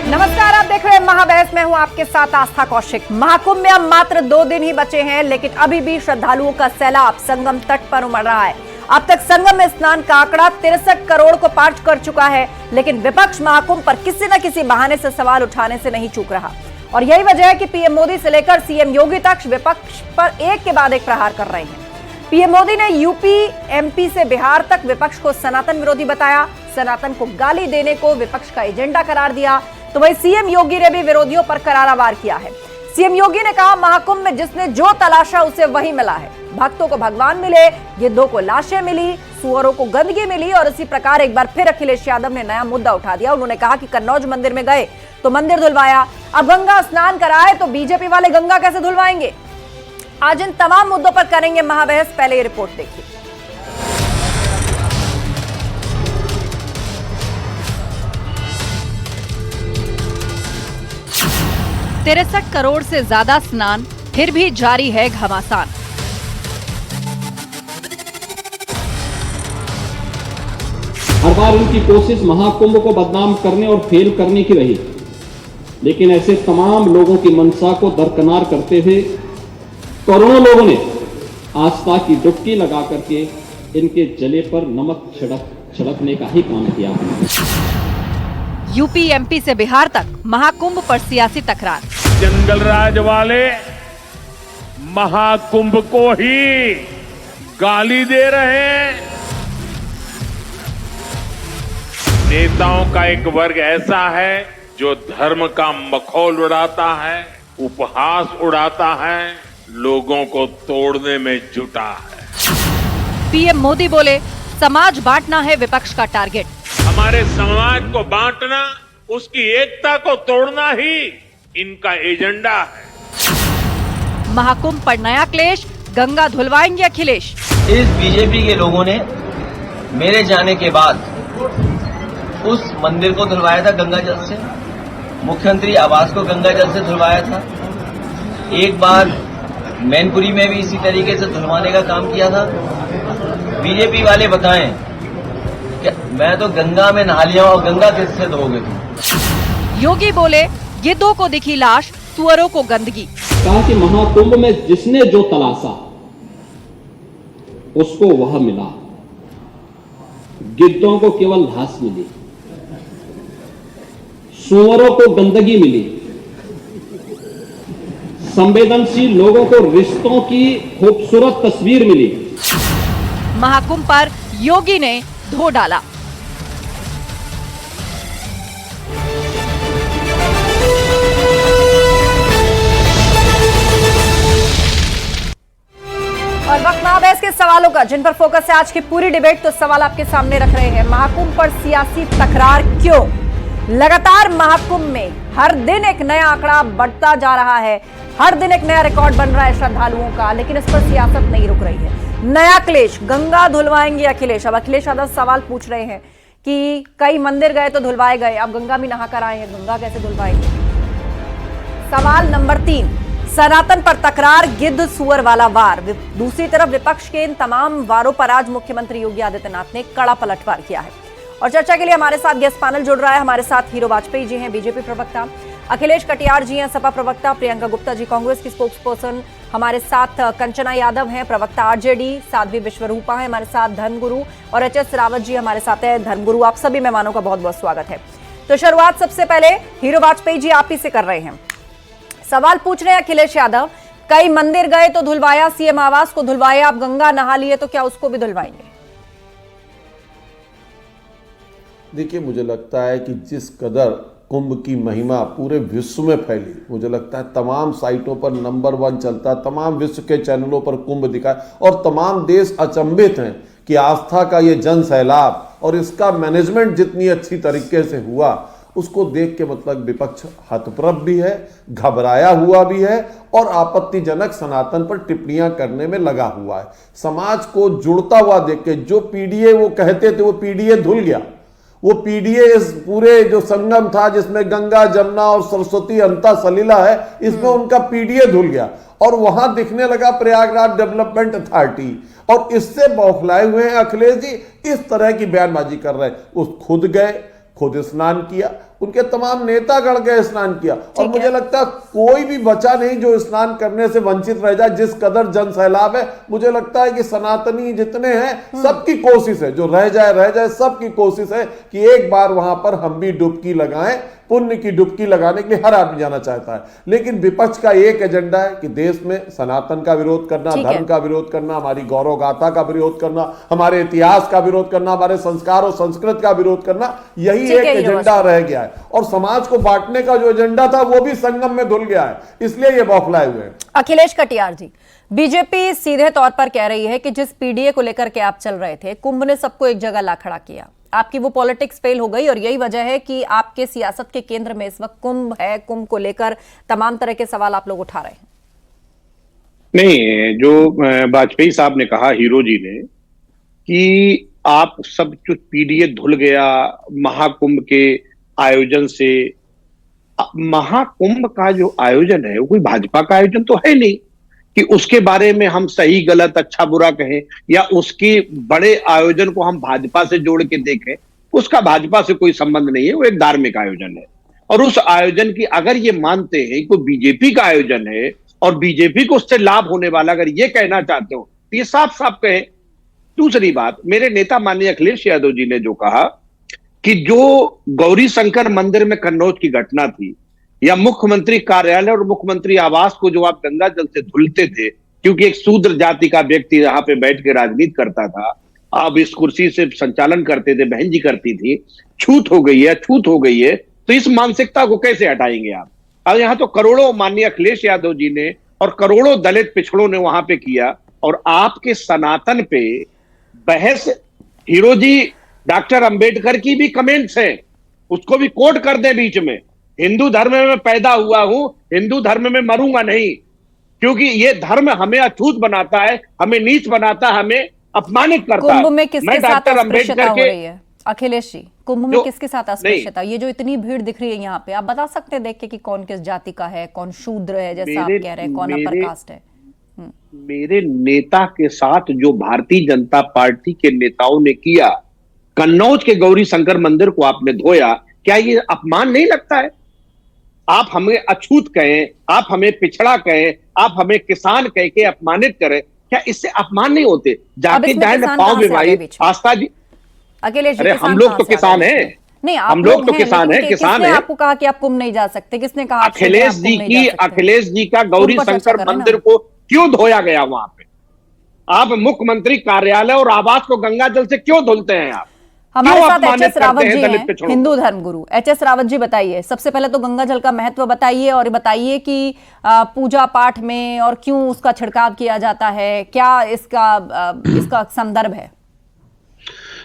नमस्कार, आप देख रहे हैं महाबहस। में हूं आपके साथ आस्था कौशिक। महाकुंभ में अब मात्र 2 दिन ही बचे हैं, लेकिन अभी भी श्रद्धालुओं का सैलाब संगम तट पर उमड़ रहा है। अब तक संगम में स्नान का आंकड़ा 63 करोड़ को पार कर चुका है, लेकिन विपक्ष महाकुंभ पर किसी न किसी बहाने से सवाल उठाने से नहीं चूक रहा। और यही वजह है कि पीएम मोदी से लेकर सीएम योगी तक विपक्ष पर एक के बाद एक प्रहार कर रहे हैं। पीएम मोदी ने यूपी एमपी से बिहार तक विपक्ष को सनातन विरोधी बताया, सनातन को गाली देने को विपक्ष का एजेंडा करार दिया। तो वही सीएम योगी ने भी विरोधियों पर करारा वार किया है। सीएम योगी ने कहा, महाकुंभ में जिसने जो तलाशा उसे वही मिला है। भक्तों को भगवान मिले, गिद्धों को लाशें मिली, सुअरों को गंदगी मिली। और इसी प्रकार एक बार फिर अखिलेश यादव ने नया मुद्दा उठा दिया। उन्होंने कहा कि कन्नौज मंदिर में गए तो मंदिर धुलवाया, अब गंगा स्नान कराए तो बीजेपी वाले गंगा कैसे धुलवाएंगे। आज इन तमाम मुद्दों पर करेंगे महाबहस। पहले ये रिपोर्ट देखिए। 63 करोड़ से ज्यादा स्नान, फिर भी जारी है घमासान। हर बार उनकी कोशिश महाकुंभ को बदनाम करने और फेल करने की रही, लेकिन ऐसे तमाम लोगों की मंशा को दरकिनार करते हुए करोड़ों लोगों ने आस्था की डुबकी लगा करके इनके जले पर नमक छिड़कने का ही काम किया। यूपी एमपी से बिहार तक महाकुंभ पर सियासी तकरार। जंगल राज वाले महाकुंभ को ही गाली दे रहे हैं। नेताओं का एक वर्ग ऐसा है जो धर्म का मखौल उड़ाता है, उपहास उड़ाता है, लोगों को तोड़ने में जुटा है। पीएम मोदी बोले, समाज बांटना है विपक्ष का टारगेट। हमारे समाज को बांटना, उसकी एकता को तोड़ना ही इनका एजेंडा है। महाकुंभ पर नया क्लेश, गंगा धुलवाएंगे अखिलेश। इस बीजेपी के लोगों ने मेरे जाने के बाद उस मंदिर को धुलवाया था गंगा जल से, मुख्यमंत्री आवास को गंगा जल से धुलवाया था, एक बार मैनपुरी में भी इसी तरीके से धुलवाने का काम किया था। बीजेपी वाले बताएं कि मैं तो गंगा में नहा लिया और गंगा किससे धोगे तुम। योगी बोले, गिद्धों को दिखी लाश, सुअरों को गंदगी। कहा कि महाकुंभ में जिसने जो तलाशा उसको वह मिला, गिद्धों को केवल घास मिली, सुअरों को गंदगी मिली, संवेदनशील लोगों को रिश्तों की खूबसूरत तस्वीर मिली। महाकुंभ पर योगी ने धो डाला। और वक्त महाबहस के सवालों का, जिन पर फोकस है आज की पूरी डिबेट। तो सवाल आपके सामने रख रहे हैं, महाकुंभ पर सियासी तकरार क्यों? लगातार महाकुंभ में हर दिन एक नया आंकड़ा बढ़ता जा रहा है, हर दिन एक नया रिकॉर्ड बन रहा है श्रद्धालुओं का, लेकिन इस पर सियासत नहीं रुक रही है। नया क्लेश, गंगा धुलवाएंगे अखिलेश। अब अखिलेश यादव सवाल पूछ रहे हैं कि कई मंदिर गए तो धुलवाए गए, अब गंगा भी नहा कर आए हैं, गंगा कैसे धुलवाएंगे। सवाल नंबर 3, सनातन पर तकरार, गिद्ध सुअर वाला वार। दूसरी तरफ विपक्ष के इन तमाम वारों पर आज मुख्यमंत्री योगी आदित्यनाथ ने कड़ा पलटवार किया है। और चर्चा के लिए हमारे साथ गेस्ट पैनल जुड़ रहा है। हमारे साथ हीरो वाजपेयी जी हैं, बीजेपी प्रवक्ता, अखिलेश कटियार जी हैं, सपा प्रवक्ता, प्रियंका गुप्ता जी कांग्रेस की स्पोक्स पर्सन, हमारे साथ कंचना यादव हैं, प्रवक्ता आरजेडी, साध्वी विश्वरूपा है हमारे साथ, धर्मगुरु, और एचएस रावत जी हमारे साथ है। धर्मगुरु, आप सभी मेहमानों का बहुत बहुत स्वागत है। तो शुरुआत सबसे पहले हीरो वाजपेयी जी आप ही से कर रहे हैं। सवाल पूछ रहे हैं अखिलेश यादव, कई मंदिर गए तो धुलवाया, सीएम आवास को धुलवाया, अब गंगा नहा लिए तो क्या उसको भी धुलवाएंगे? देखिए, मुझे लगता है कि जिस कदर कुंभ की महिमा पूरे विश्व में फैली, मुझे लगता है तमाम साइटों पर नंबर 1 चलता, तमाम विश्व के चैनलों पर कुंभ दिखा और तमाम देश अचंभित हैं कि आस्था का ये जन सैलाब और इसका मैनेजमेंट जितनी अच्छी तरीके से हुआ, उसको देख के मतलब विपक्ष हतप्रभ भी है, घबराया हुआ भी है और आपत्तिजनक सनातन पर टिप्पणियां करने में लगा हुआ है। समाज को जुड़ता हुआ देख के जो पीडीए वो कहते थे, वो पीडीए धुल गया। वो पीडीए इस पूरे जो संगम था जिसमें गंगा जमुना और सरस्वती अंता सलीला है, इसमें उनका पीडीए धुल गया और वहां दिखने लगा प्रयागराज डेवलपमेंट अथॉरिटी। और इससे बौखलाए हुए हैं अखिलेश जी, इस तरह की बयानबाजी कर रहे हैं। वो खुद गए, खुद स्नान किया उनके तमाम नेतागण गए स्नान किया, और मुझे लगता है कोई भी बचा नहीं जो स्नान करने से वंचित रह जाए। जिस कदर जन सैलाब है, मुझे लगता है कि सनातनी जितने हैं सबकी कोशिश है, जो रह जाए सबकी कोशिश है कि एक बार वहां पर हम भी डुबकी लगाएं। पुण्य की डुबकी लगाने के लिए हर आदमी जाना चाहता है, लेकिन विपक्ष का एक एजेंडा है कि देश में सनातन का विरोध करना, धर्म का विरोध करना, हमारी गौरव गाथा का विरोध करना, हमारे इतिहास का विरोध करना, हमारे संस्कार और संस्कृति का विरोध करना, यही एक एजेंडा रह गया है। और समाज को बांटने का जो एजेंडा था वो भी संगम में धुल गया है, इसलिए ये बौखलाए हुए हैं। अखिलेश कटियार जी, बीजेपी सीधे तौर पर कह रही है कि जिस पीडीए को लेकर के आप चल रहे थे, कुंभ ने सबको एक जगह ला खड़ा किया, आपकी वो पॉलिटिक्स फेल हो गई और यही वजह है कि आपके सियासत के केंद्र में इस वक्त कुंभ है। कुंभ को लेकर तमाम तरह के सवाल आप लोग उठा रहे हैं। नहीं, जो वाजपेयी साहब ने कहा, हीरो जी ने, कि आप सब कुछ पीडीए धुल गया महाकुंभ के आयोजन से। महाकुंभ का जो आयोजन है वो कोई भाजपा का आयोजन तो है नहीं कि उसके बारे में हम सही गलत अच्छा बुरा कहें, या उसके बड़े आयोजन को हम भाजपा से जोड़ के देखें। उसका भाजपा से कोई संबंध नहीं है, वो एक धार्मिक आयोजन है। और उस आयोजन की अगर ये मानते हैं कि बीजेपी का आयोजन है और बीजेपी को उससे लाभ होने वाला, अगर ये कहना चाहते हो तो ये साफ साफ कहें। दूसरी बात, मेरे नेता माननीय अखिलेश यादव जी ने जो कहा कि जो गौरी शंकर मंदिर में कन्नौज की घटना थी, या मुख्यमंत्री कार्यालय और मुख्यमंत्री आवास को जो आप गंगा जल से धुलते थे, क्योंकि एक शूद्र जाति का व्यक्ति यहाँ पे बैठ के राजनीति करता था, आप इस कुर्सी से संचालन करते थे, बहन जी करती थी, छूत हो गई है, छूत हो गई है, तो इस मानसिकता को कैसे हटाएंगे आप? और यहाँ तो करोड़ों माननीय अखिलेश यादव जी ने और करोड़ों दलित पिछड़ों ने वहां पे किया, और आपके सनातन पे बहस। हीरो जी, डॉक्टर अंबेडकर की भी कमेंट्स हैं, उसको भी कोट कर दे बीच में। हिंदू धर्म में पैदा हुआ हूं, हिंदू धर्म में मरूंगा नहीं, क्योंकि ये धर्म हमें अछूत बनाता है, हमें नीच बनाता है, हमें अपमानित करता है। कुंभ में किसके साथ अस्पृश्यता हो रही है अखिलेश जी? कुंभ में किसके साथ अस्पृश्यता? ये जो इतनी भीड़ दिख रही है यहाँ पे, आप बता सकते हैं देख के कि कौन किस जाति का है, कौन शूद्र है जैसा आप कह रहे हैं, कौन अपर कास्ट है? मेरे नेता के साथ जो भारतीय जनता पार्टी के नेताओं ने किया, कन्नौज के गौरी शंकर मंदिर को आपने धोया, क्या ये अपमान नहीं लगता है? आप हमें अछूत कहें, आप हमें पिछड़ा कहें, आप हमें किसान कह के अपमानित करें, क्या इससे अपमान नहीं होते? जाके जाए ना पांव में भाई आस्था जी। अखिलेश जी, अरे हम लोग तो किसान हैं। नहीं, हम लोग तो किसान हैं, किसान हैं। आपको कहा कि आप कुंभ नहीं जा सकते? किसने कहा? अखिलेश जी का गौरी शंकर मंदिर को क्यों धोया गया वहां पे? आप मुख्यमंत्री कार्यालय और आवास को गंगा जल से क्यों धुलते हैं? आप हमारे साथ एच.एस. रावत जी हैं, हिंदू धर्म गुरु। एच.एस. रावत जी, बताइए, सबसे पहले तो गंगा जल का महत्व बताइए, और बताइए कि पूजा पाठ में और क्यों उसका छिड़काव किया जाता है, क्या इसका संदर्भ है?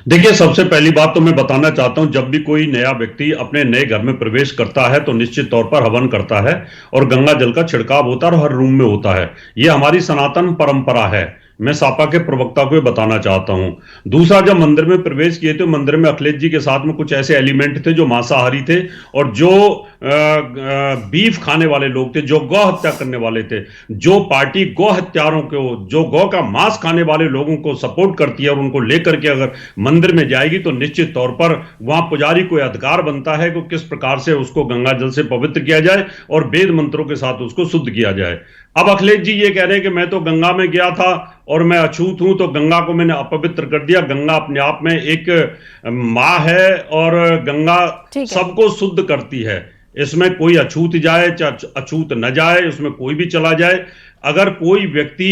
देखिए, सबसे पहली बात तो मैं बताना चाहता हूं, जब भी कोई नया व्यक्ति अपने नए घर में प्रवेश करता है तो निश्चित तौर पर हवन करता है और गंगा जल का छिड़काव होता है और हर रूम में होता है। यह हमारी सनातन परंपरा है। मैं सापा के प्रवक्ता को बताना चाहता हूं। दूसरा, जब मंदिर में प्रवेश किए थे, मंदिर में अखिलेश जी के साथ में कुछ ऐसे एलिमेंट थे जो मांसाहारी थे और जो बीफ खाने वाले लोग थे, जो गौ हत्या करने वाले थे। जो पार्टी गौ हत्यारों को, जो गौ का मांस खाने वाले लोगों को सपोर्ट करती है और उनको लेकर के अगर मंदिर में जाएगी तो निश्चित तौर पर वहां पुजारी को अधिकार बनता है कि किस प्रकार से उसको गंगा जल से पवित्र किया जाए और वेद मंत्रों के साथ उसको शुद्ध किया जाए। अब अखिलेश जी ये कह रहे हैं कि मैं तो गंगा में गया था और मैं अछूत हूं, तो गंगा को मैंने अपवित्र कर दिया। गंगा अपने आप में एक मां है और गंगा सबको शुद्ध करती है। इसमें कोई अछूत जाए चाहे अछूत न जाए, इसमें कोई भी चला जाए, अगर कोई व्यक्ति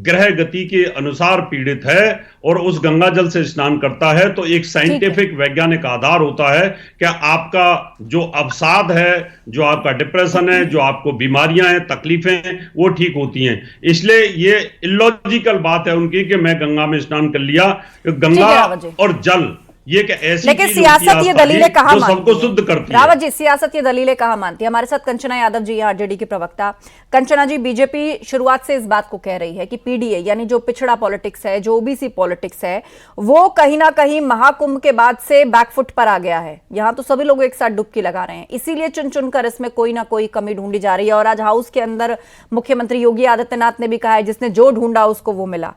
ग्रह गति के अनुसार पीड़ित है और उस गंगा जल से स्नान करता है तो एक साइंटिफिक वैज्ञानिक आधार होता है कि आपका जो अवसाद है, जो आपका डिप्रेशन है, जो आपको बीमारियां हैं, तकलीफें हैं, वो ठीक होती हैं। इसलिए ये इलॉजिकल बात है उनकी कि मैं गंगा में स्नान कर लिया। गंगा और जल ये क्या ऐसी, लेकिन सियासत ये दलीलें कहां मानती है? सबको शुद्ध करती है। रावत जी, सियासत ये दलीलें कहां मानती है? हमारे साथ कंचना यादव जी, आरजेडी की प्रवक्ता। कंचना जी, बीजेपी शुरुआत से इस बात को कह रही है कि पीडीए यानी जो पिछड़ा पॉलिटिक्स है, जो ओबीसी पॉलिटिक्स है, वो कहीं ना कहीं महाकुंभ के बाद से बैकफुट पर आ गया है। यहां तो सभी लोग एक साथ डुबकी लगा रहे हैं, इसीलिए चुन चुनकर इसमें कोई ना कोई कमी ढूंढी जा रही है। और आज हाउस के अंदर मुख्यमंत्री योगी आदित्यनाथ ने भी कहा है, जिसने जो ढूंढा उसको वो मिला,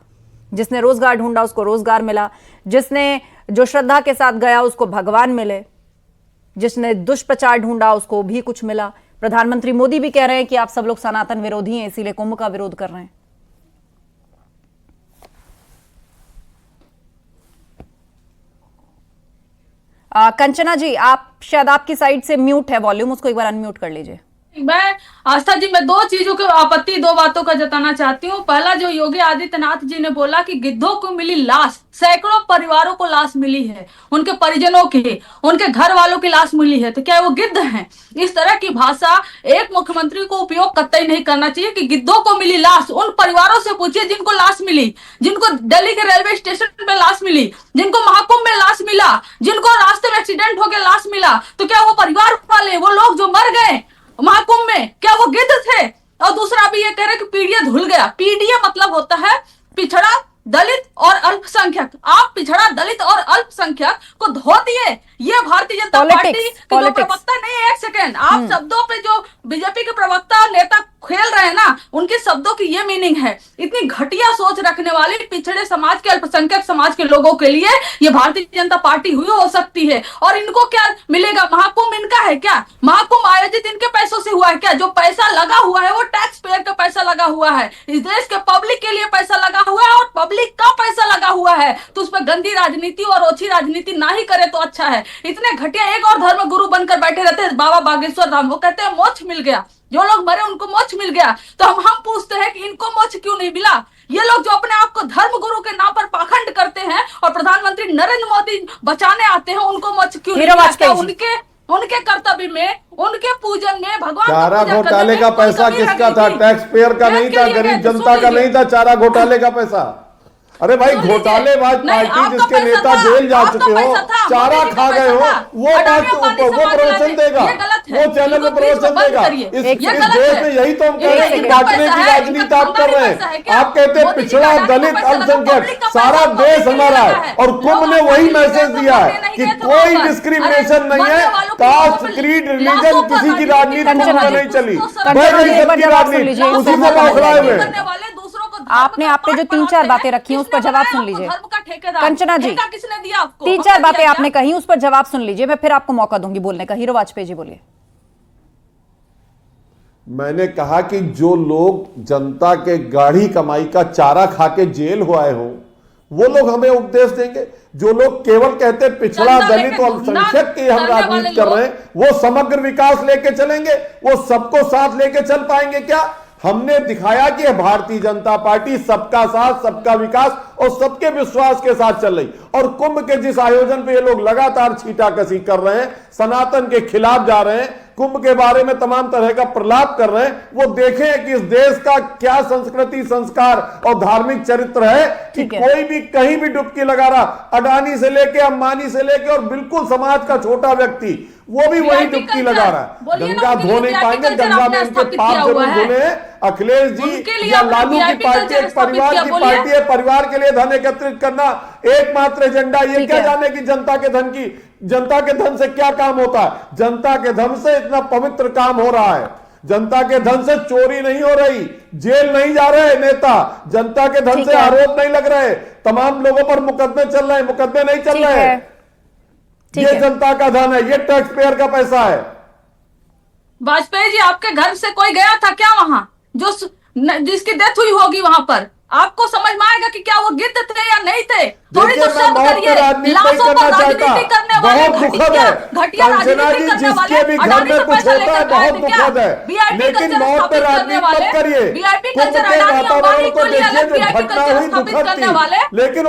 जिसने रोजगार ढूंढा उसको रोजगार मिला, जिसने जो श्रद्धा के साथ गया उसको भगवान मिले। जिसने दुष्प्रचार ढूंढा उसको भी कुछ मिला। प्रधानमंत्री मोदी भी कह रहे हैं कि आप सब लोग सनातन विरोधी हैं, इसीलिए कुंभ का विरोध कर रहे हैं। कंचना जी, आप शायद आपकी साइड से म्यूट है वॉल्यूम, उसको एक बार अनम्यूट कर लीजिए। मैं आस्था जी, मैं दो चीजों के आपत्ति, दो बातों का जताना चाहती हूँ। पहला, जो योगी आदित्यनाथ जी ने बोला कि गिद्धों को मिली लाश, सैकड़ों परिवारों को लाश मिली है, उनके परिजनों की, उनके घर वालों की लाश मिली है, तो क्या वो गिद्ध हैं? इस तरह की भाषा एक मुख्यमंत्री को उपयोग कतई नहीं करना चाहिए कि गिद्धों को मिली लाश। उन परिवारों से पूछिए जिनको लाश मिली, जिनको दिल्ली के रेलवे स्टेशन पे लाश मिली, जिनको महाकुंभ में लाश मिला, जिनको रास्ते में एक्सीडेंट हो गया लाश मिला, तो क्या वो परिवार वाले, वो लोग जो मर गए महाकुंभ में, क्या वो गिद्ध थे? और दूसरा भी ये कह रहे कि पीडीए धुल गया। पीडीए मतलब होता है पिछड़ा, दलित और अल्पसंख्यक। आप पिछड़ा, दलित और अल्पसंख्यक को धो दिए। ये भारतीय जनता पार्टी के जो प्रवक्ता नहीं है, एक सेकेंड, आप शब्दों पे जो बीजेपी के प्रवक्ता और नेता खेल रहे हैं ना, उनके शब्दों की ये मीनिंग है। इतनी घटिया सोच रखने वाले पिछड़े समाज के, अल्पसंख्यक समाज के लोगों के लिए ये भारतीय जनता पार्टी हुई हो सकती है। और इनको क्या मिलेगा? महाकुंभ इनका है क्या? महाकुंभ आयोजित इनके पैसों से हुआ है क्या? जो पैसा लगा हुआ है वो टैक्स पेयर का पैसा लगा हुआ है, इस देश के पब्लिक के लिए पैसा लगा हुआ है और पब्लिक का पैसा लगा हुआ है। तो उस पर गंदी राजनीति और ओछी राजनीति ना ही करे तो अच्छा है। इतने घटिया एक और धर्म गुरु बनकर बैठे रहते हैं बाबा बागेश्वर धाम, वो कहते हैं मोक्ष मिल गया, जो लोग मरे उनको मोक्ष मिल गया। तो हम पूछते हैं कि इनको मोक्ष क्यों नहीं मिला? ये लोग जो अपने आप को धर्म गुरु के नाम पर पाखंड करते हैं और प्रधानमंत्री नरेंद्र मोदी बचाने आते हैं, उनको मोक्ष क्यों नहीं मिला? उनके कर्तव्य में, उनके पूजन में, भगवान चारा घोटाले का पैसा किसका था? टैक्स पेयर का नहीं था, गरीब जनता का नहीं था चारा घोटाले का पैसा। अरे भाई, घोटालेबाज पार्टी जिसके नेता जेल जा चुके हो, चारा खा गए हो, वो बात वो प्रवचन देगा, वो चैनल में प्रवचन देगा। इस देश में यही तो हम कह रहे हैं कि बांटने की राजनीति आप कर रहे हैं। आप कहते हैं पिछड़ा, दलित, अल्पसंख्यक, सारा देश हमारा है। और कुंभ ने वही मैसेज दिया है कि कोई डिस्क्रिमिनेशन नहीं है, कास्ट, क्रीड, रिलीजन, किसी की राजनीति नहीं चली। राजनीति उसी से बौखलाए हुए। आपने जो 3-4 बातें रखी उस पर जवाब सुन लीजिए। कंचना जी, 3-4 बातें आपने कही, उस पर जवाब सुन लीजिए, मैं फिर आपको मौका दूंगी बोलने का। हीरो वाजपेयी जी बोलिए। मैंने कहा कि जो लोग जनता के गाढ़ी कमाई का चारा खा के जेल हुए हो, वो लोग हमें उपदेश देंगे। जो लोग केवल कहते पिछड़ा, दलित और अल्पसंख्यक की हम राजनीति कर रहे हैं, वो समग्र विकास लेके चलेंगे? वो सबको साथ लेके चल पाएंगे क्या? हमने दिखाया कि भारतीय जनता पार्टी सबका साथ, सबका विकास और सबके विश्वास के साथ चल रही। और कुंभ के जिस आयोजन पे ये लोग लगातार छींटाकशी कर रहे हैं, सनातन के खिलाफ जा रहे हैं, कुंभ के बारे में तमाम तरह का प्रलाप कर रहे हैं, वो देखें कि इस देश का क्या संस्कृति, संस्कार और धार्मिक चरित्र है कि कोई भी कहीं भी डुबकी लगा रहा, अडानी से लेके, अंबानी से लेके और बिल्कुल समाज का छोटा व्यक्ति, वो भी वही डुबकी लगा रहा है। गंगा धो नहीं पाएंगे, गंगा में उनके पाप जरूर धुले हैं। अखिलेश जी या लालू की पार्टी एक परिवार की पार्टी है, परिवार के लिए धन एकत्रित करना एकमात्र एजेंडा। ये क्या जाने की जनता के धन की, जनता के धन से क्या काम होता है? जनता के धन से इतना पवित्र काम हो रहा है। जनता के धन से चोरी नहीं हो रही, जेल नहीं जा रहे नेता, जनता के धन से आरोप नहीं लग रहे, तमाम लोगों पर मुकदमे चल रहे हैं, मुकदमे नहीं चल रहे हैं। ये जनता का धन है, ये टैक्स पेयर का पैसा है। वाजपेयी जी, आपके घर से कोई गया था क्या वहां, जो जिसकी डेथ हुई होगी वहां पर? आपको समझ में आएगा कि क्या वो गिद्ध थे या नहीं थे? थोड़ी तो शब्द करिए। लाशों पर राजनीति करने वाले, घटिया राजनीति करने वाले, अडानी से पैसा लेकर गए थे क्या? वीआईपी कल्चर स्थापित करने वाले, वीआईपी कल्चर अडानी अंबानी को लिए अलग वीआईपी कल्चर स्थापित करने वाले, लेकिन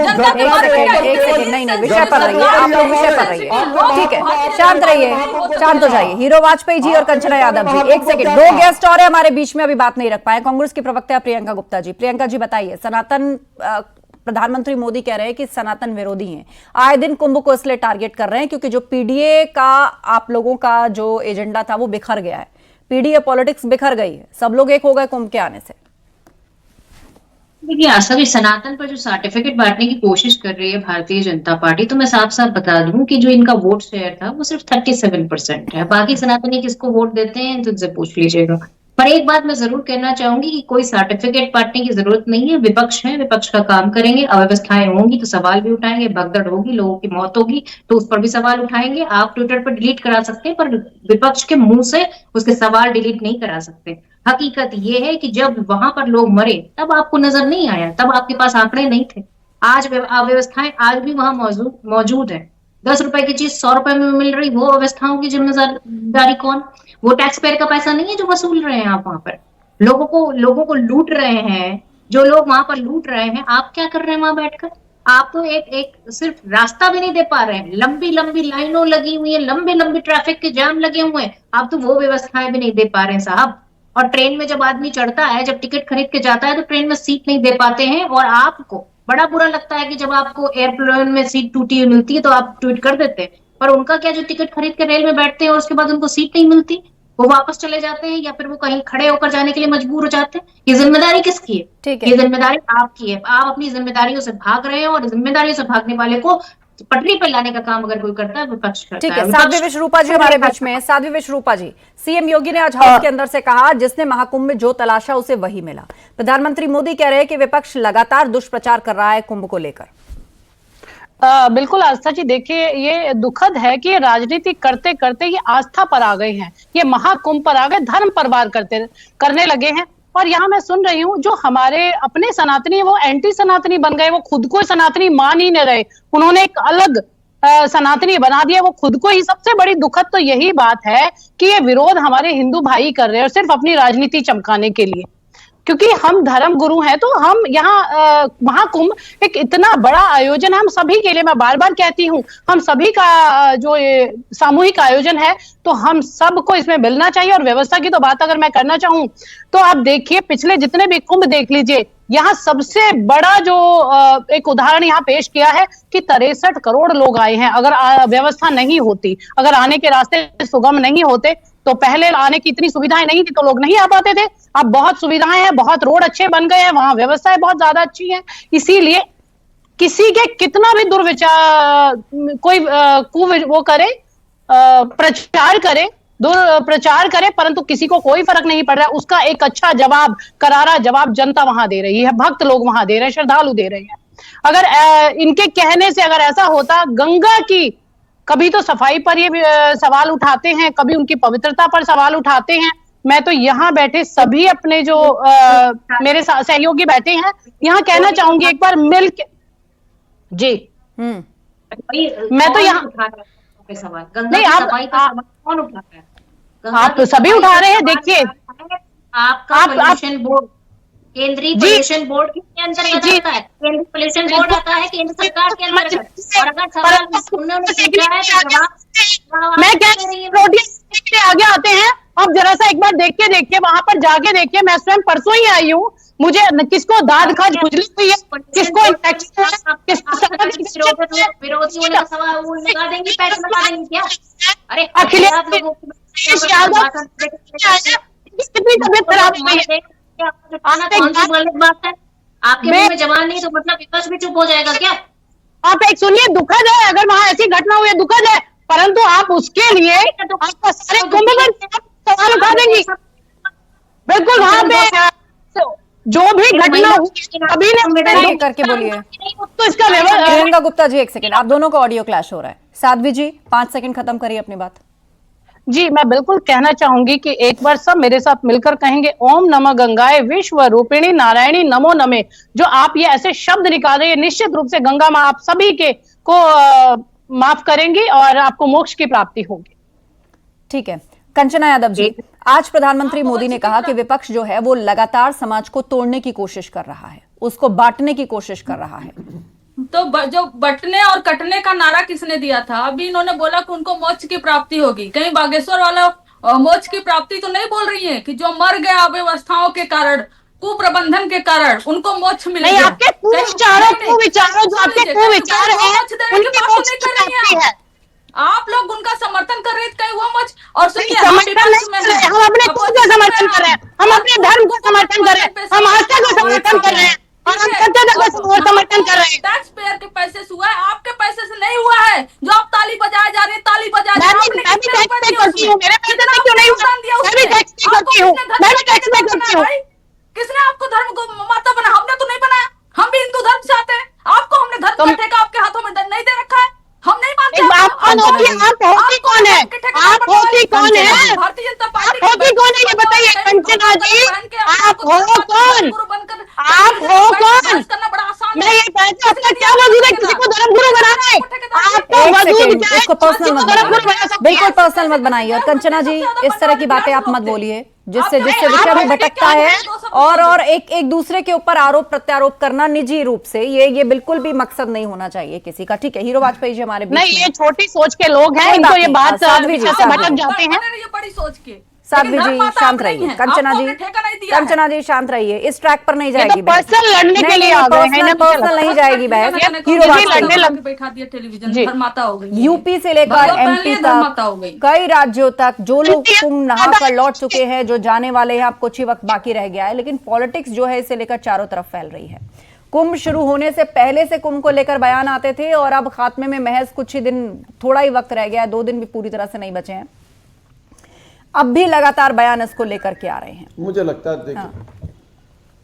नहीं, विषय पर रहिए, आप विषय पर रहिए, ठीक है, शांत रहिए, शांत हो जाइए। हीरो वाजपेयी जी और कंचना यादव जी, एक सेकंड, 2 गेस्ट और है हमारे बीच में, अभी बात नहीं रख पाए। कांग्रेस की प्रवक्ता प्रियंका गुप्ता जी। प्रियंका जी बताइए, सनातन प्रधानमंत्री मोदी कह रहे हैं कि सनातन विरोधी हैं, आए दिन कुंभ को इसलिए टारगेट कर रहे हैं क्योंकि जो पीडीए का आप लोगों का जो एजेंडा था वो बिखर गया है, पीडीए पॉलिटिक्स बिखर गई है, सब लोग एक हो गए कुंभ के आने से। देखिए सभी सनातन पर जो सर्टिफिकेट बांटने की कोशिश कर रही है भारतीय जनता पार्टी, तो मैं साफ साफ बता दूं कि जो इनका वोट शेयर था वो सिर्फ 37% है। बाकी सनातनी किसको वोट देते हैं तो इनसे पूछ लीजिएगा। पर एक बात मैं जरूर कहना चाहूंगी कि कोई सर्टिफिकेट बांटने की जरूरत नहीं है। विपक्ष है, विपक्ष का काम करेंगे, अव्यवस्थाएं होंगी तो सवाल भी उठाएंगे, भगदड़ होगी, लोगों की मौत होगी तो उस पर भी सवाल उठाएंगे। आप ट्विटर पर डिलीट करा सकते हैं, पर विपक्ष के मुंह से उसके सवाल डिलीट नहीं करा सकते। हकीकत ये है कि जब वहां पर लोग मरे तब आपको नजर नहीं आया, तब आपके पास आंकड़े नहीं थे। आज अव्यवस्थाएं आज भी वहां मौजूद है। 10 रुपए की चीज 100 रुपए में मिल रही, वो अव्यवस्थाओं की जिम्मेदारी कौन? वो टैक्स पेयर का पैसा नहीं है जो वसूल रहे हैं आप वहां पर। लोगों को लूट रहे हैं। जो लोग वहां पर लूट रहे हैं, आप क्या कर रहे हैं वहां बैठकर? आप तो एक सिर्फ रास्ता भी नहीं दे पा रहे हैं। लंबी लंबी लाइनों लगी हुई है, लंबे लंबे ट्रैफिक के जाम लगे हुए हैं, आप तो वो व्यवस्थाएं भी नहीं दे पा रहे हैं साहब। और ट्रेन में जब आदमी चढ़ता है, जब टिकट खरीद के जाता है, तो ट्रेन में सीट नहीं दे पाते हैं। और आपको बड़ा बुरा लगता है कि जब आपको एयरप्लेन में सीट टूटी हुई मिलती है तो आप ट्वीट कर देते हैं। पर उनका क्या, जो टिकट खरीद के रेल में बैठते हैं और उसके बाद उनको सीट नहीं मिलती, वो वापस चले जाते हैं या फिर वो कहीं खड़े होकर जाने के लिए मजबूर हो जाते हैं। ये जिम्मेदारी किसकी है? ठीक है। ये जिम्मेदारी आपकी है। आप अपनी जिम्मेदारियों से भाग रहे हैं, और जिम्मेदारियों से भागने वाले को पटरी पर लाने का काम अगर कोई करता है, विपक्ष करता ठीक है। है। साध्वी विश्वरूपा जी हमारे बीच में। साध्वी विश्वरूपा जी, सीएम योगी ने आज हाउस के अंदर से कहा, जिसने महाकुंभ में जो तलाशा उसे वही मिला। प्रधानमंत्री मोदी कह रहे हैं कि विपक्ष लगातार दुष्प्रचार कर रहा है कुंभ को लेकर। बिल्कुल आस्था जी, देखिए ये दुखद है कि राजनीति करते करते ये आस्था पर आ गए हैं, ये महाकुंभ पर आ गए, धर्म पर वार करने लगे हैं। और यहाँ मैं सुन रही हूँ जो हमारे अपने सनातनी वो एंटी सनातनी बन गए, वो खुद को सनातनी मान ही नहीं रहे, उन्होंने एक अलग सनातनी बना दिया वो खुद को ही। सबसे बड़ी दुखद तो यही बात है कि ये विरोध हमारे हिंदू भाई कर रहे हैं, और सिर्फ अपनी राजनीति चमकाने के लिए। क्योंकि हम धर्म गुरु हैं, तो हम यहाँ महाकुंभ एक इतना बड़ा आयोजन है हम सभी के लिए। मैं बार बार कहती हूँ, हम सभी का जो ये सामूहिक आयोजन है, तो हम सबको इसमें मिलना चाहिए। और व्यवस्था की तो बात अगर मैं करना चाहूँ तो आप देखिए, पिछले जितने भी कुंभ देख लीजिए, यहाँ सबसे बड़ा जो एक उदाहरण यहाँ पेश किया है कि 63 करोड़ लोग आए हैं। अगर व्यवस्था नहीं होती, अगर आने के रास्ते सुगम नहीं होते, तो पहले आने की इतनी सुविधाएं नहीं थी तो लोग नहीं आ पाते थे। अब बहुत सुविधाएं हैं, बहुत रोड अच्छे बन गए हैं, वहां व्यवस्थाएं बहुत ज्यादा अच्छी हैं। इसीलिए किसी के कितना भी दुर्विचार कोई वो करे, प्रचार करे, दुष्प्रचार करे, परंतु किसी को कोई फर्क नहीं पड़ रहा है। उसका एक अच्छा जवाब, करारा जवाब जनता वहां दे रही है, भक्त लोग वहां दे रहे हैं, श्रद्धालु दे रहे हैं। अगर इनके कहने से अगर ऐसा होता, गंगा की कभी तो सफाई पर ये सवाल उठाते हैं, कभी उनकी पवित्रता पर सवाल उठाते हैं। मैं तो यहाँ बैठे सभी अपने जो मेरे सहयोगी बैठे हैं, यहाँ कहना चाहूंगी एक बार मिल के जी। मैं तो यहाँ सवाल नहीं, आप कौन उठा रहा है? आप तो सभी उठा रहे हैं। देखिए, आपका पोल्यूशन बोर्ड केंद्रीय पोल्यूशन बोर्ड के अंतर्गत आता है। केंद्रीय पोल्यूशन बोर्ड आता है केंद्र सरकार के अंतर्गत। और अगर सवाल उन्होंने पूछा है तो जवाब मैं क्या आगे आते हैं। अब जरा सा एक बार देखिए वहां पर जाके देखिए। मैं स्वयं परसों ही आई हूँ, मुझे किसको दाद खाज खुजली हुई है, किसको इन्फेक्शन है, किसको विरोधियों ने सवाल लगा देंगे, पैसे लगा देंगे क्या? अरे अखिलेश यादव कितनी तबियत खराब हुई है, कौन सी गलत बात है? आपके मुंह में जबान नहीं तो मतलब विपक्ष भी चुप हो जाएगा क्या? आप एक सुनिए, दुखद है अगर वहां ऐसी घटना हुई है, दुखद है, परंतु आप उसके लिए आपका सारे कुंभ में सवाल उठा देंगी। बिल्कुल, वहां पे जो भी घटना हुई अभी ने करके बोलिए तो इसका प्रियंका गुप्ता जी, एक सेकंड, आप दोनों का ऑडियो क्लैश हो रहा है। साध्वी जी 5 सेकंड खत्म करिए अपनी बात। जी, मैं बिल्कुल कहना चाहूंगी कि एक बार सब मेरे साथ मिलकर कहेंगे, ओम नमः गंगाए विश्व रूपिणी नारायणी नमो नमे। जो आप ये ऐसे शब्द निकाल रहे हैं, निश्चित रूप से गंगा मां आप सभी के को माफ करेंगी और आपको मोक्ष की प्राप्ति होगी। ठीक है, कंचना यादव जी, आज प्रधानमंत्री मोदी ने कहा कि विपक्ष जो है वो लगातार समाज को तोड़ने की कोशिश कर रहा है, उसको बांटने की कोशिश कर रहा है। तो जो बटने और कटने का नारा किसने दिया था? अभी इन्होंने बोला कि उनको मोक्ष की प्राप्ति होगी। कहीं बागेश्वर वाला मोक्ष की प्राप्ति तो नहीं बोल रही है कि जो मर गए अव्यवस्थाओं के कारण, कुप्रबंधन के कारण, उनको मोक्ष मिलेगा? नहीं, आपके कुविचारों जो आपके कुविचार हैं, आप लोग उनका समर्थन कर रहे थे, कहीं वो मोक्ष? और सुनिए, हम अपने खुद का समर्थन कर रहे हैं, हम अपने धर्म को समर्थन कर रहे हैं, हम आस्था को समर्थन कर रहे हैं, और हम सत्यता को समर्थन कर रहे हैं। टैक्स पेयर के पैसे से हुआ है, आपके पैसे से नहीं हुआ है। जो आप ताली बजाए जा रहे हैं, ताली बजाए जा रहे हैं। मैं भी टैक्स पे करती हूँ, मेरे पैसे से क्यों नहीं हुआ? मैं भी टैक्स पे करती हूँ, मैं भी टैक्स पे करती हूँ। किसने आपको धर्म को माता बना? हमने तो नहीं बनाया, हम भी हिंदू धर्म से आते हैं। आपको हमने धर्म का ठेका आपके हाथों में नहीं दे रखा है, हम नहीं मानते। आप कौन होती है? आप होती कौन है? आप होती कौन है? भारतीय जनता पार्टी आप होती कौन है ये बताइए कंचना जी, आप हो कौन? आप हो कौन? करना बड़ा आसान मैं ये कहती हूँ आपका क्या वजूद है किसी को धर्म गुरु बनाना है? आपका एक वजूद सेकंड, क्या है? इसको पर्सनल किसी मत को धर्म गुरु बना बनाइए, सकती है? बिल्कुल पर्सनल मत बनाइए। और कंचना जी, इस तरह की बातें आप मत बोलिए जिससे विषय भी भटकता है, और एक दूसरे के ऊपर आरोप प्रत्यारोप करना निजी रूप से, ये बिल्कुल भी मकसद नहीं होना चाहिए किसी का। ठीक है, हीरो वाजपेयी जी हमारे बीच नहीं, में। ये छोटी सोच के लोग हैं, कोई इनको बात ये नहीं, बात साध्वी जी, से साध्वी भटक जी। जाते हैं। ये बड़ी सोच के साध्वी जी शांत रहिए, कंचना जी शांत रहिए, इस ट्रैक पर नहीं जाएगी बहस। पर्सनल लड़ने के लिए आ गए हैं, इन्हें मुझे पर्सनल नहीं लगता है। जाएगी बहस। हीरो हीरो वाजपेयी वाजपेयी लड़ने लग बैठा दिया टेलीविजन, जी। धर्माता हो गई। यूपी से लेकर मतलब एमपी पहले धर्माता हो तक गई। कई राज्यों तक जो लोग कुंभ नहाकर लौट चुके हैं, जो जाने वाले हैं, अब कुछ ही वक्त बाकी रह गया है, लेकिन पॉलिटिक्स जो है इसे लेकर चारों तरफ फैल रही है। कुंभ शुरू होने से पहले से कुंभ को लेकर बयान आते थे, और अब खात्मे में महज कुछ ही दिन, थोड़ा ही वक्त रह गया है, 2 दिन भी पूरी तरह से नहीं बचे हैं, अब भी लगातार बयान इसको लेकर के आ रहे हैं। मुझे लगता है, देखिए,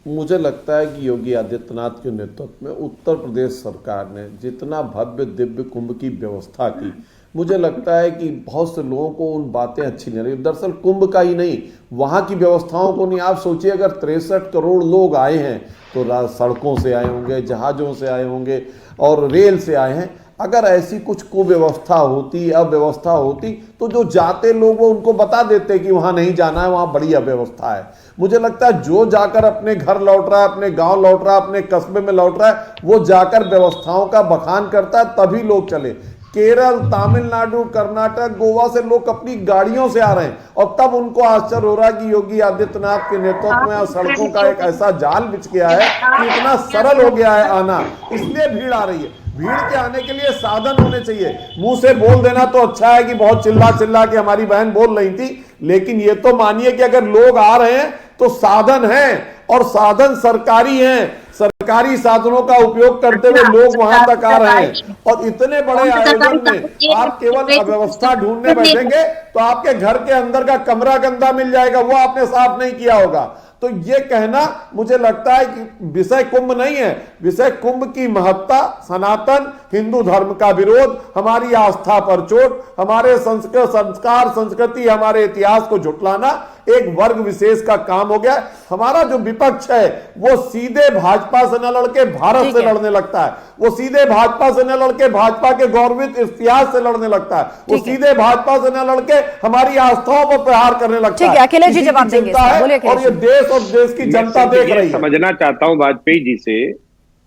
मुझे लगता है कि योगी आदित्यनाथ के नेतृत्व में उत्तर प्रदेश सरकार ने जितना भव्य दिव्य कुंभ की व्यवस्था की, मुझे लगता है कि बहुत से लोगों को उन बातें अच्छी नहीं लगी। दरअसल कुंभ का ही नहीं, वहाँ की व्यवस्थाओं को नहीं। आप सोचिए, अगर 63 करोड़ लोग आए हैं तो सड़कों से आए होंगे, जहाज़ों से आए होंगे और रेल से आए हैं। अगर ऐसी कुछ कुव्यवस्था होती, अव्यवस्था होती, तो जो जाते लोग वो उनको बता देते कि वहाँ नहीं जाना है, वहाँ बड़ी अव्यवस्था है। मुझे लगता है जो जाकर अपने घर लौट रहा है, अपने गांव लौट रहा है, अपने कस्बे में लौट रहा है, वो जाकर व्यवस्थाओं का बखान करता है, तभी लोग चले। केरल, तमिलनाडु, कर्नाटक, गोवा से लोग अपनी गाड़ियों से आ रहे हैं, और तब उनको आश्चर्य हो रहा है कि योगी आदित्यनाथ के नेतृत्व में सड़कों का एक ऐसा जाल बिछ गया है कि इतना सरल हो गया है आना, इसलिए भीड़ आ रही है। भीड़ के आने के लिए साधन होने चाहिए। मुंह से बोल देना तो अच्छा है कि बहुत चिल्ला चिल्ला के हमारी बहन बोल रही थी, लेकिन ये तो मानिए कि अगर लोग आ रहे हैं तो साधन है, और साधन सरकारी हैं, सरकारी साधनों का उपयोग करते हुए लोग वहां तक आ रहे हैं। और इतने बड़े आयोजन में आप केवल अव्यवस्था ढूंढने बैठेंगे तो आपके घर के अंदर का कमरा गंदा मिल जाएगा, वो आपने साफ नहीं किया होगा। तो ये कहना, मुझे लगता है कि विषय कुंभ नहीं है, विषय कुंभ की महत्ता, सनातन हिंदू धर्म का विरोध, हमारी आस्था पर चोट, हमारे संस्कार, संस्कृति, हमारे इतिहास को झुटलाना एक वर्ग विशेष का काम हो गया। हमारा जो विपक्ष है वो सीधे भाजपा से न लड़के भारत से लड़ने लगता है, वो सीधे भाजपा से न लड़के भाजपा के गौरवित इतिहास से लड़ने लगता है, वो सीधे भाजपा से न लड़के हमारी आस्थाओं पर प्रहार करने लगता है। अखिलेश जी जवाब देंगे, और ये देश और देश की जनता देख रही है। समझना चाहता हूं वाजपेयी जी से,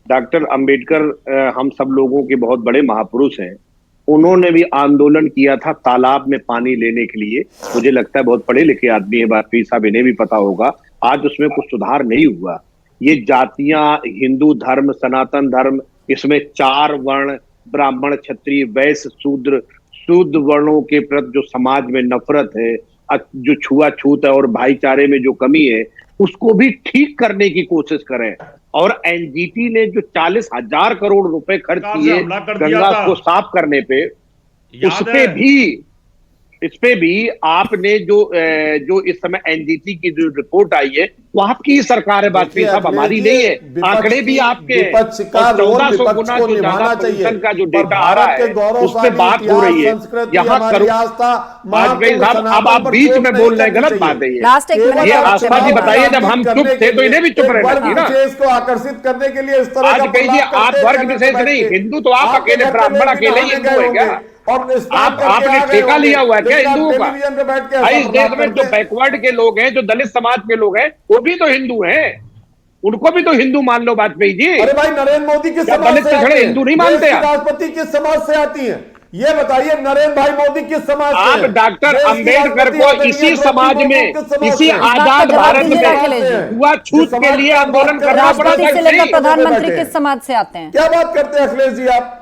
डॉक्टर अंबेडकर हम सब लोगों के बहुत बड़े महापुरुष हैं, उन्होंने भी आंदोलन किया था तालाब में पानी लेने के लिए। मुझे लगता है बहुत पढ़े लिखे आदमी है वाजपेयी साहब, इन्हें भी पता होगा। आज उसमें कुछ सुधार नहीं हुआ। ये जातियां, हिंदू धर्म, सनातन धर्म, इसमें 4 वर्ण, ब्राह्मण, क्षत्रिय, वैश्य, शूद्र वर्णों के प्रति जो समाज में नफरत है, जो छुआछूत है और भाईचारे में जो कमी है, उसको भी ठीक करने की कोशिश करें। और एनजीटी ने जो 40,000 करोड़ रुपए खर्च किए गंगा को साफ करने पे, इस पे भी आपने जो इस समय एनजीटी की जो रिपोर्ट आई है वो आपकी सरकार है वाजपेयी साहब, हमारी नहीं है। आंकड़े भी आपके हैं। 1400 गुना जो ज्यादा पोल्यूशन का जो डेटा आ रहा है उस पर बात हो रही है। यहाँ वाजपेयी साहब अब आप बीच में बोल रहे हैं, गलत बात है ये आस्था जी बताइए, जब हम चुप थे तो इन्हें भी चुप रहना चाहिए ना। इसको आकर्षित करने के लिए इस तरह का आप वर्ग विशेष नहीं, हिंदू तो आप अकेले, ब्राह्मण अकेले ही हिंदू है क्या? और आपने ठेका लिया हुआ है क्या हिंदुओं का? इस देश में जो बैकवर्ड के लोग हैं, जो दलित समाज के लोग हैं, वो भी तो हिंदू हैं, उनको भी तो हिंदू मान लो वाजपेयी जी। अरे भाई, नरेंद्र मोदी किस समाज से आते हैं? हिंदू नहीं मानते आप? राष्ट्रपति किस समाज से आती हैं? ये बताइए, नरेंद्र भाई मोदी किस समाज से? आप डॉक्टर अंबेडकर को इसी समाज में, इसी आजाद भारत में हुआ छूत के लिए आंदोलन करना पड़ा था। प्रधानमंत्री किस समाज से आते हैं? क्या बात करते हैं अखिलेश जी आप?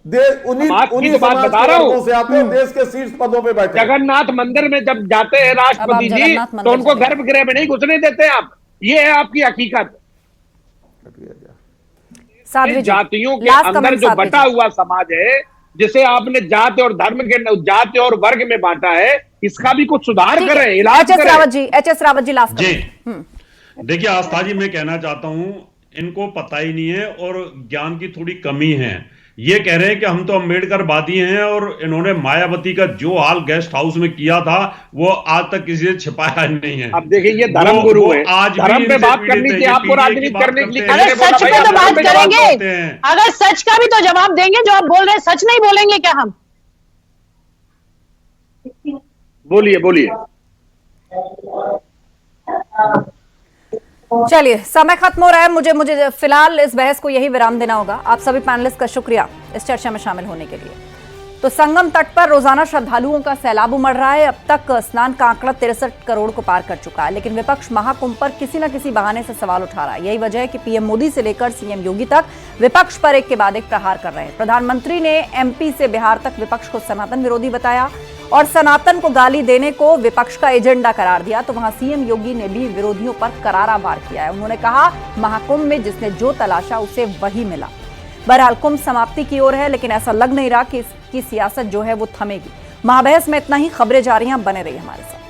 उन्हीं तो बात बता रहा हूँ, से आते हैं, देश के शीर्ष पदों पे बैठे। जगन्नाथ मंदिर में जब जाते हैं राष्ट्रपति जी तो उनको गर्भगृह में नहीं घुसने देते आप। ये है आपकी हकीकत। जातियों के अंदर जो बटा हुआ समाज है, जिसे आपने जाति और धर्म के, जाति और वर्ग में बांटा है, इसका भी कुछ सुधार ठीक है। करें, इलाज एच.एस. करें। रावत जी लास्ट जी देखिए आस्था जी, मैं कहना चाहता हूं इनको पता ही नहीं है और ज्ञान की थोड़ी कमी है। ये कह रहे हैं कि हम तो अम्बेडकरवादी हैं और इन्होंने मायावती का जो हाल गेस्ट हाउस में किया था वो आज तक किसी से छिपाया नहीं है। अब देखिए ये धर्म गुरु है, आज धर्म भी पे इनसे बात पीड़ित करनी है, थी, ये आपको PDA की राजनीति बात करने के लिए करते हैं। अगर सच पे तो बात करेंगे, अगर सच का भी तो जवाब देंगे, जो आप बोल रहे हैं सच नहीं बोलेंगे क्या हम? बोलिए बोलिए। चलिए समय खत्म हो रहा है, मुझे फिलहाल इस बहस को यही विराम देना होगा। आप सभी पैनलिस्ट का शुक्रिया इस चर्चा में शामिल होने के लिए। तो संगम तट पर रोजाना श्रद्धालुओं का सैलाब उमड़ रहा है। अब तक स्नान का आंकड़ा 63 करोड़ को पार कर चुका है, लेकिन विपक्ष महाकुंभ पर किसी न किसी बहाने से सवाल उठा रहा है। यही वजह है कि पीएम मोदी से लेकर सीएम योगी तक विपक्ष पर एक के बाद एक प्रहार कर रहे हैं। प्रधानमंत्री ने एमपी से बिहार तक विपक्ष को सनातन विरोधी बताया और सनातन को गाली देने को विपक्ष का एजेंडा करार दिया। तो वहां सीएम योगी ने भी विरोधियों पर करारा वार किया है। उन्होंने कहा महाकुंभ में जिसने जो तलाशा उसे वही मिला। बहरहाल कुंभ समाप्ति की ओर है, लेकिन ऐसा लग नहीं रहा कि इसकी सियासत जो है वो थमेगी। महाबहस में इतना ही। खबरें जारी हैं, बने रहिए हमारे साथ।